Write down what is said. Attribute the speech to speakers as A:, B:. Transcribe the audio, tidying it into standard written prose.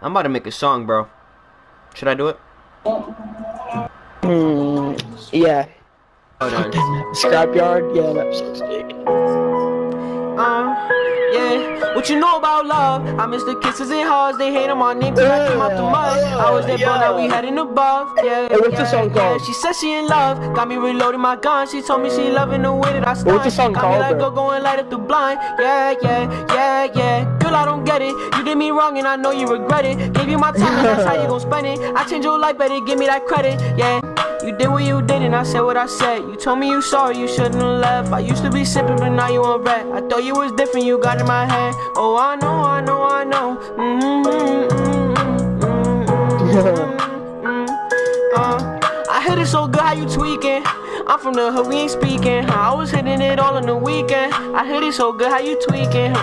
A: I'm about to make a song, bro. Should I do it?
B: Yeah.
A: Hold on.
B: Scrapyard? Yeah, that episode's big.
A: Yeah. What you know about love? I miss the kisses and hugs. They hate on my name till I came out the mud. I was that bro, now we heading above. Yeah,
B: Hey, what's the song called?
A: She said she in love. Got me reloading my gun. She told me she loving the way that I stun.
B: What's the song
A: Got me
B: called,
A: like
B: bro?
A: go and light up the blind. Yeah. Girl, I don't get it. You did me wrong and I know you regret it. Gave you my time and that's how you gon' spend it. I changed your life, better give me that credit. Yeah. You did what you did and I said what I said. You told me you sorry, you shouldn't have left. I used to be sipping but now you on red. I thought you was different, you got in my head. Oh, I know. I hit it so good, how you tweaking? I'm from the hood, we ain't speaking. I was hitting it all on the weekend. I hit it so good, how you tweaking?